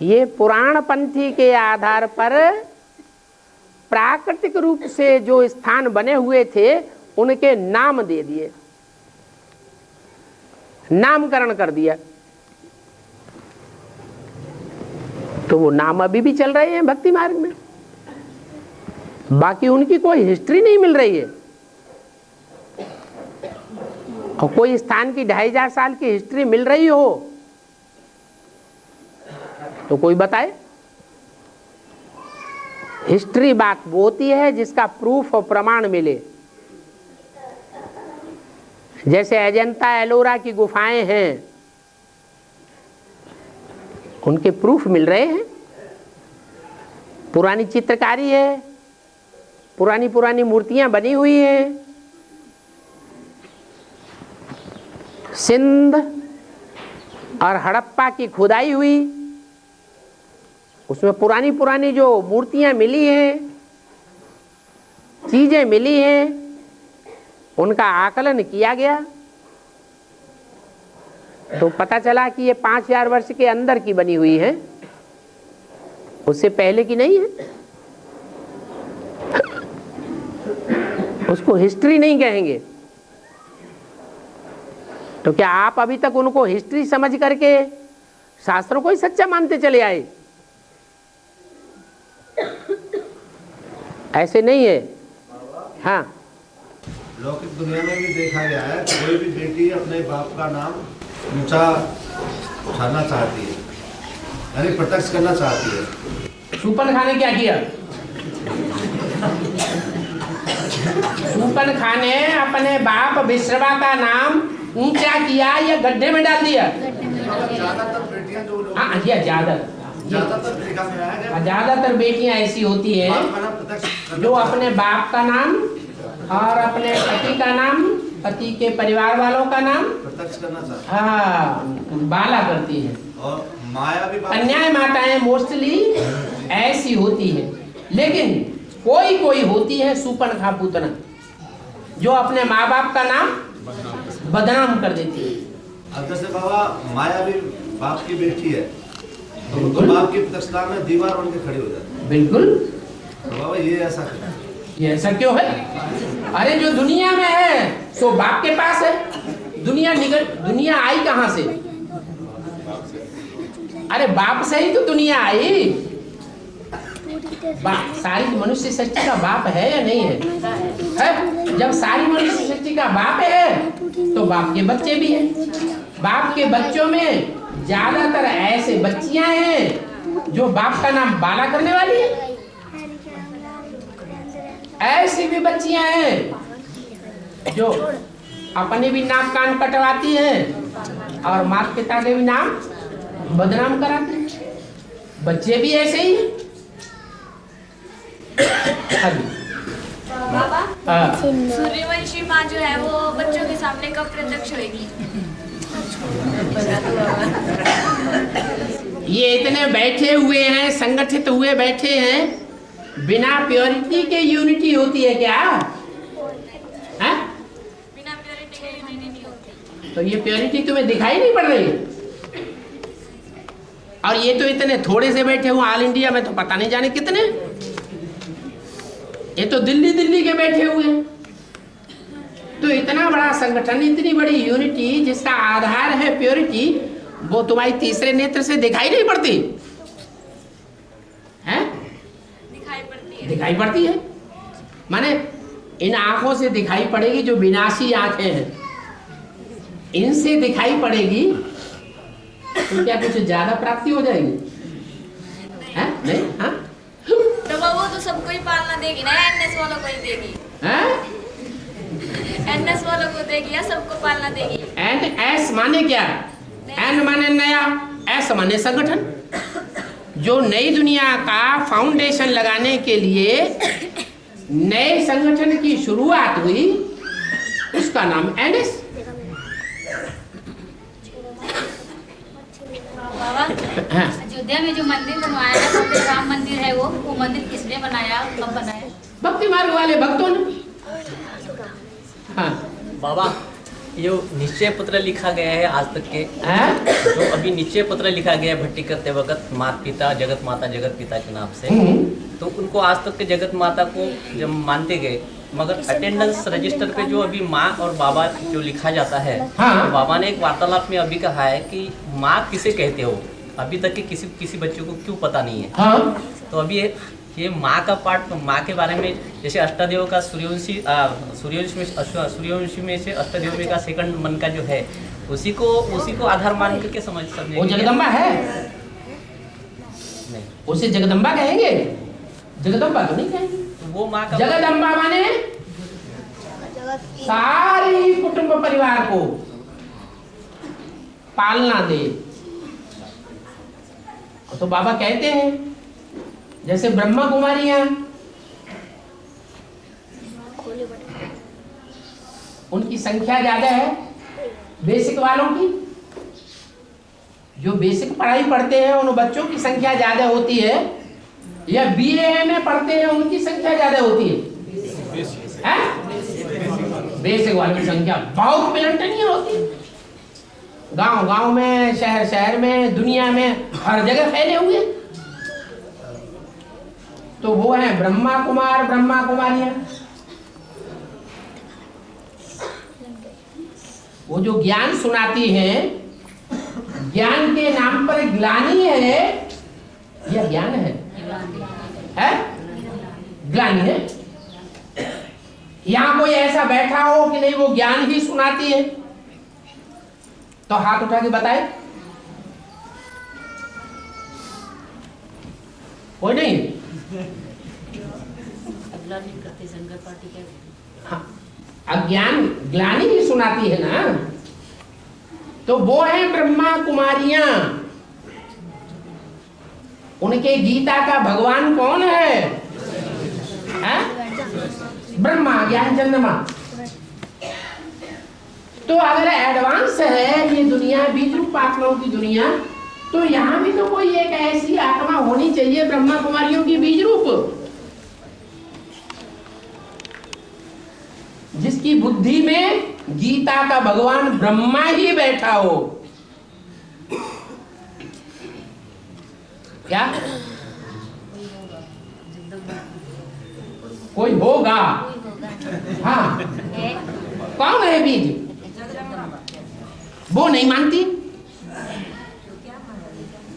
ये पुराण पंथी के आधार पर प्राकृतिक रूप से जो स्थान बने हुए थे उनके नाम दे दिए, नामकरण कर दिया। तो वो नाम अभी भी चल रहे हैं भक्ति मार्ग में। बाकी उनकी कोई हिस्ट्री नहीं मिल रही है। और कोई स्थान की 2500 साल की हिस्ट्री मिल रही हो तो कोई बताए। हिस्ट्री बात वो होती है जिसका प्रूफ और प्रमाण मिले। जैसे अजंता एलोरा की गुफाएं हैं, उनके प्रूफ मिल रहे हैं। पुरानी चित्रकारी है, पुरानी पुरानी मूर्तियां बनी हुई हैं। सिंध और हड़प्पा की खुदाई हुई, उसमें पुरानी पुरानी जो मूर्तियां मिली हैं, चीजें मिली हैं, उनका आकलन किया गया तो पता चला कि ये 5000 वर्ष के अंदर की बनी हुई है, उससे पहले की नहीं है। उसको हिस्ट्री नहीं कहेंगे। तो क्या आप अभी तक उनको हिस्ट्री समझ करके शास्त्रों को ही सच्चा मानते चले आए? ऐसे नहीं है। हाँ, लौकिक दुनिया में भी देखा गया है, कोई भी बेटी अपने बाप का नाम ऊंचा उठाना चाहती है, यानी प्रत्यक्ष करना चाहती है। सूपन खाने क्या किया? सूपन खाने अपने बाप विश्रवा का नाम ऊंचा किया या गड्ढे में डाल दिया? ज्यादातर बेटियां जो ज्यादातर बेटियां ऐसी होती है जो अपने बाप का नाम और अपने पति का नाम, पति के परिवार वालों का नाम प्रत्यक्ष करना चाहती है। हाँ, बाला करती है। और माया भी कन्याएं माताएं मोस्टली ऐसी होती है, लेकिन कोई कोई होती है सूपन खापूतना जो अपने माँ बाप का नाम बदनाम कर देती है। अब जैसे बाबा माया भी बाप की बेटी है तो उनको बाप की प्रत्यक्षता में दीवार बन के खड़ी हो जाती है। बिल्कुल। तो बाबा ये ऐसा क्यों? ये ऐसा क्यों है? अरे जो दुनिया में है सो बाप के पास है। दुनिया आई कहां से? अरे बाप से ही तो दुनिया आई। सारी मनुष्य सृष्टि का बाप है या नहीं है? जब सारी मनुष्य सृष्टि का बाप है तो बाप के बच्चे भी हैं। बाप के बच्चों में ज्यादातर ऐसे बच्चियां हैं जो बाप का नाम बाला करने वाली है। ऐसी भी बच्चियां हैं जो अपने भी नाक कान कटवाती हैं और माता पिता के भी नाम बदनाम कराती हैं। बच्चे भी ऐसे ही हैं। बाबा, सूर्यवंशी माँ जो है वो बच्चों के सामने कब प्रत्यक्ष होगी? ये इतने बैठे हुए हैं, संगठित हुए बैठे हैं, बिना प्योरिटी के यूनिटी होती है क्या? है? बिना प्योरिटी के यूनिटी नहीं होती। तो ये प्योरिटी तुम्हें दिखाई नहीं पड़ रही? और ये तो इतने थोड़े से बैठे हुए, ऑल इंडिया में तो पता नहीं जाने कितने। ये तो दिल्ली के बैठे हुए हैं। तो इतना बड़ा संगठन, इतनी बड़ी यूनिटी जिसका आधार है प्योरिटी, वो तुम्हारी तीसरे नेत्र से दिखाई नहीं पड़ती है? दिखाई पड़ती है। माने इन आंखों से दिखाई पड़ेगी जो विनाशी आंखें हैं, इनसे दिखाई पड़ेगी तो क्या कुछ ज्यादा प्राप्ति हो जाएगी? है? नहीं? हाँ? तो वो तो सबको ही पालना देगी ना, एनएस वालों को ही देगी? एनएस वालों को देगी या सबको पालना देगी? एस माने क्या? एन माने नया, एस माने संगठन। जो नई दुनिया का फाउंडेशन लगाने के लिए नए संगठन की शुरुआत हुई, उसका नाम एनएस। बाबा, अयोध्या में जो मंदिर बनवाया है, वहाँ पे राम मंदिर है, वो मंदिर किसने बनाया, कब बनाया? भक्ति मार्ग वाले भक्तों ने। हाँ बाबा, ये निश्चय पत्र लिखा गया है आज तक के, जो अभी निश्चय पत्र लिखा गया है भट्टी करते वक्त माता पिता जगत माता जगत पिता के नाम से, तो उनको आज तक के जगत माता को जब मानते गए, मगर अटेंडेंस रजिस्टर पे जो अभी माँ और बाबा जो लिखा जाता है, तो बाबा ने एक वार्तालाप में अभी कहा है कि माँ किसे कहते हो, अभी तक के किसी बच्चे को क्यों पता नहीं है। तो अभी कि माँ का पाठ, माँ के बारे में जैसे अष्टदेव का सूर्यवंशी में से अष्टदेव का सेकंड मन का जो है उसी को आधार मान करके समझे। वो जगदम्बा है, नहीं उसे जगदम्बा कहेंगे? जगदम्बा तो नहीं कहेंगे। वो माँ का जगदम्बा माने सारी कुटुंब परिवार को पालना दे। तो बाबा कहते हैं जैसे ब्रह्मा कुमारियां, उनकी संख्या ज्यादा है बेसिक वालों की, जो बेसिक पढ़ाई पढ़ते हैं उन बच्चों की संख्या ज्यादा होती है, या बीए में पढ़ते हैं उनकी संख्या ज्यादा होती है? बेसिक वालों की संख्या बहुत मिलनटनी होती है। गांव गांव में, शहर शहर में, दुनिया में हर जगह फैले हुए। तो वो है ब्रह्मा कुमार, ब्रह्मा कुमारियां। वो जो ज्ञान सुनाती हैं, ज्ञान के नाम पर ग्लानि है या ज्ञान है? ग्लानि है। यहां कोई ऐसा बैठा हो कि नहीं वो ज्ञान ही सुनाती है? तो हाथ उठा के बताए। कोई नहीं? हाँ, अज्ञान ग्लानि ही सुनाती है ना। तो वो है ब्रह्मा कुमारियां। उनके गीता का भगवान कौन है? ब्रह्मा, ज्ञान चंद्रमा। तो अगर एडवांस है ये दुनिया, बीज रूप आत्माओं की दुनिया, तो यहां भी तो कोई एक ऐसी आत्मा होनी चाहिए ब्रह्मा कुमारियों की बीज रूप, जिसकी बुद्धि में गीता का भगवान ब्रह्मा ही बैठा हो। क्या कोई होगा? हाँ, कौन है बीज? वो नहीं मानती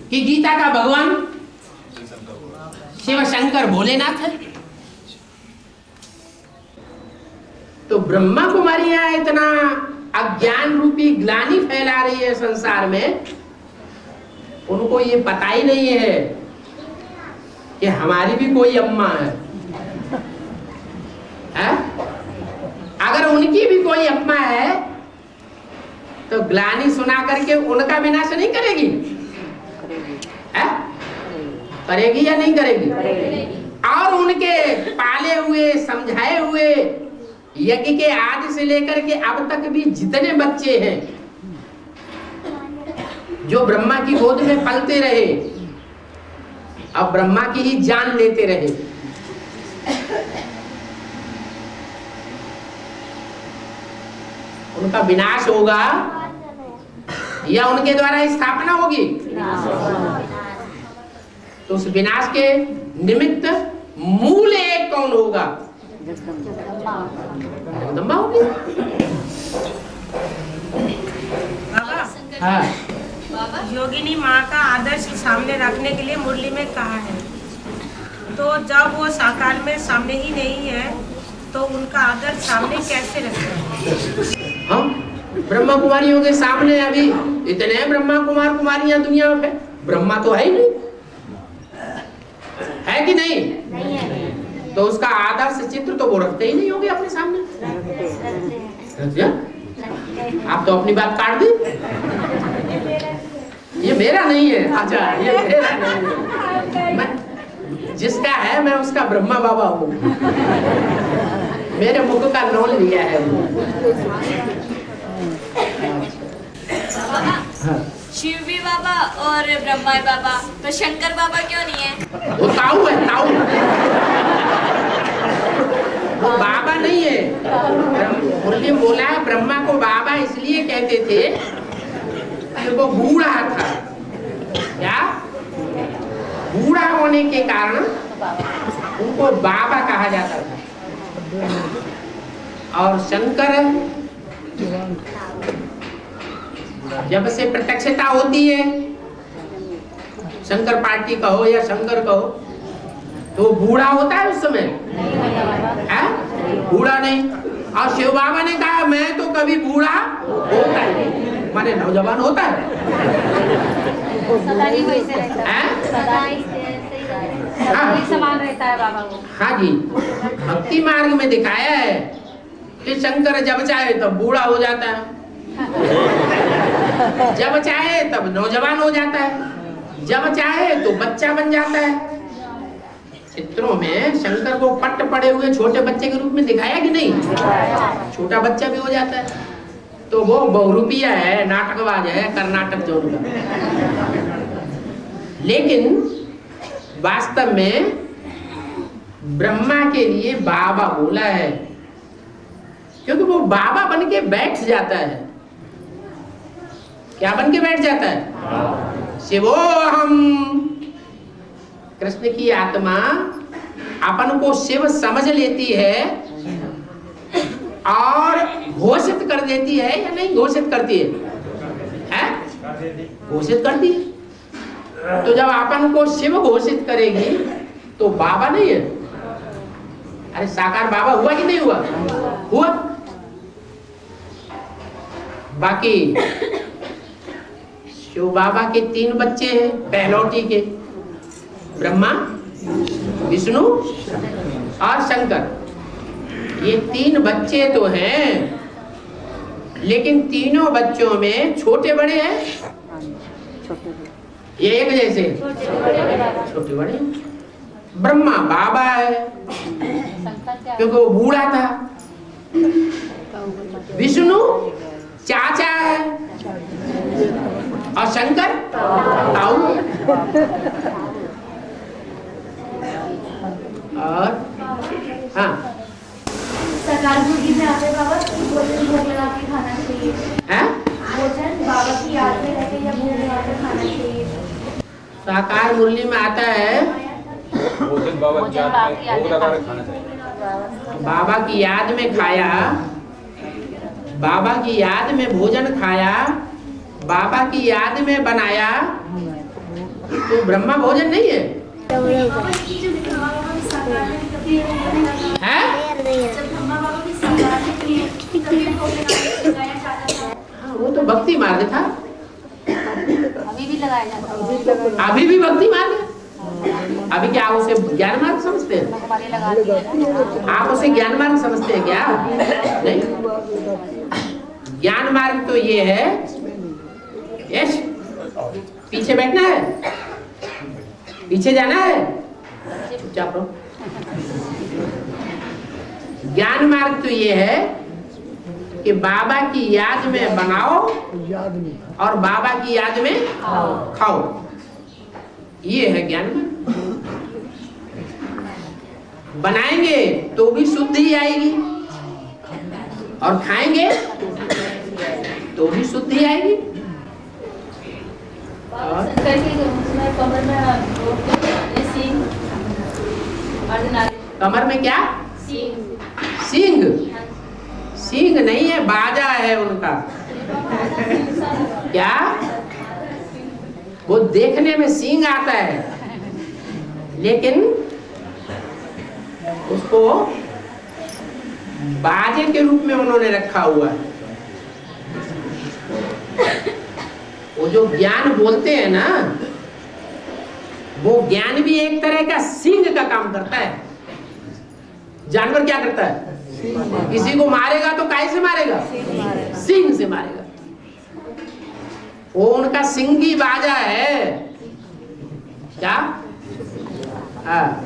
कि गीता का भगवान शिव शंकर भोलेनाथ है। तो ब्रह्मा कुमारियां इतना अज्ञान रूपी ग्लानि फैला रही है संसार में, उनको ये पता ही नहीं है कि हमारी भी कोई अम्मा है। अगर उनकी भी कोई अम्मा है तो ग्लानि सुना करके उनका विनाश नहीं करेगी? करेगी या नहीं करेगी? और उनके पाले हुए, समझाए हुए यज्ञ के आदि से लेकर के अब तक भी जितने बच्चे हैं जो ब्रह्मा की गोद में पलते रहे, अब ब्रह्मा की ही जान लेते रहे, उनका विनाश होगा या उनके द्वारा स्थापना होगी? तो उस विनाश के निमित्त मूल एक कौन होगा? जगदम्बा होगी। हाँ। योगिनी माँ का आदर्श सामने रखने के लिए मुरली में कहा है, तो जब वो साकार में सामने ही नहीं है तो उनका आदर्श सामने कैसे रखें? हम ब्रह्मा कुमारियों के सामने अभी इतने ब्रह्मा कुमार कुमारियां दुनिया में, ब्रह्मा तो है ही नहीं, है कि नहीं? नहीं है। तो उसका आदर्श चित्र तो वो रखते ही नहीं होंगे अपने सामने। आप तो अपनी बात काट दी। ये मेरा नहीं है। अच्छा, ये मेरा नहीं है। मैं जिसका है मैं उसका ब्रह्मा बाबा हूँ। मेरे मुख का नॉल लिया है वो। हाँ। शिव भी बाबा और ब्रह्मा बाबा, तो शंकर बाबा क्यों नहीं है? वो ताऊ है, ताऊ। वो बाबा नहीं है। मुरली बोला है ब्रह्मा को बाबा इसलिए कहते थे कि वो बूढ़ा था। क्या? बूढ़ा होने के कारण उनको बाबा कहा जाता था। और शंकर जब से प्रत्यक्षता होती है, शंकर पार्टी कहो या शंकर कहो, तो बूढ़ा होता है उस समय? है बूढ़ा नहीं। और शिव बाबा ने कहा मैं तो कभी बूढ़ा होता ही नहीं, माने नौजवान होता है। समान रहता है बाबा को। हाँ जी, भक्ति मार्ग में दिखाया है कि शंकर जब चाहे तब बूढ़ा हो जाता है, जब चाहे तब नौजवान हो जाता है, जब चाहे तो बच्चा बन जाता है। चित्रों में शंकर को पट्ट पड़े हुए छोटे बच्चे के रूप में दिखाया कि नहीं? छोटा बच्चा भी हो जाता है। तो वो बहुरूपिया है, नाटकबाज है, कर्नाटक जोड़ का। लेकिन वास्तव में ब्रह्मा के लिए बाबा बोला है, क्योंकि वो बाबा बन के बैठ जाता है। क्या बन के बैठ जाता है? शिवोहम। कृष्ण की आत्मा अपन को शिव समझ लेती है और घोषित कर देती है या नहीं घोषित करती है? घोषित करती है। तो जब अपन को शिव घोषित करेगी तो बाबा नहीं है। अरे साकार बाबा हुआ कि नहीं हुआ? हुआ। बाकी शिव बाबा के 3 बच्चे हैं पहलौटी के, ब्रह्मा, विष्णु और शंकर। ये 3 बच्चे तो हैं, लेकिन तीनों बच्चों में छोटे बड़े हैं, ये एक जैसे छोटे बड़े। ब्रह्मा बाबा है क्योंकि वो बूढ़ा था, विष्णु चाचा है और शंकर ताऊ। और हाँ, सरकार मुर्गी में आते बाबा भोजन भोग लगा के खाना चाहिए। भोजन बाबा की याद में रहते या भोग लगा के खाना चाहिए। साकार मुरली में आता है भोजन बाबा की याद में भोग लगा के खाना चाहिए। बाबा की याद में खाया, बाबा की याद में भोजन खाया, बाबा की याद में बनाया, तो ब्रह्मा भोजन नहीं है। हाँ, वो तो भक्ति मार्ग था। अभी भी लगाया जाता है। अभी भी भक्ति मार्ग है। अभी क्या आप उसे ज्ञान मार्ग समझते हैं? आप उसे ज्ञान मार्ग समझते हैं क्या? नहीं। ज्ञान मार्ग तो ये है, यश पीछे बैठना है, पीछे जाना है, चुपचाप रहो। ज्ञान मार्ग तो ये है कि बाबा की याद में बनाओ और बाबा की याद में खाओ। ये है ज्ञान मार्ग। बनाएंगे तो भी शुद्धि आएगी और खाएंगे तो भी शुद्धि आएगी। कमर में क्या? सींग। सींग नहीं है, बाजा है उनका। क्या? वो देखने में सींग आता है, लेकिन उसको बाजे के रूप में उन्होंने रखा हुआ है। वो जो ज्ञान बोलते हैं ना, वो ज्ञान भी एक तरह का सींग का काम करता है। जानवर क्या करता है? किसी को मारेगा तो काहे से मारेगा? सींग से मारेगा। वो उनका सिंगी बाजा है। क्या? हाँ।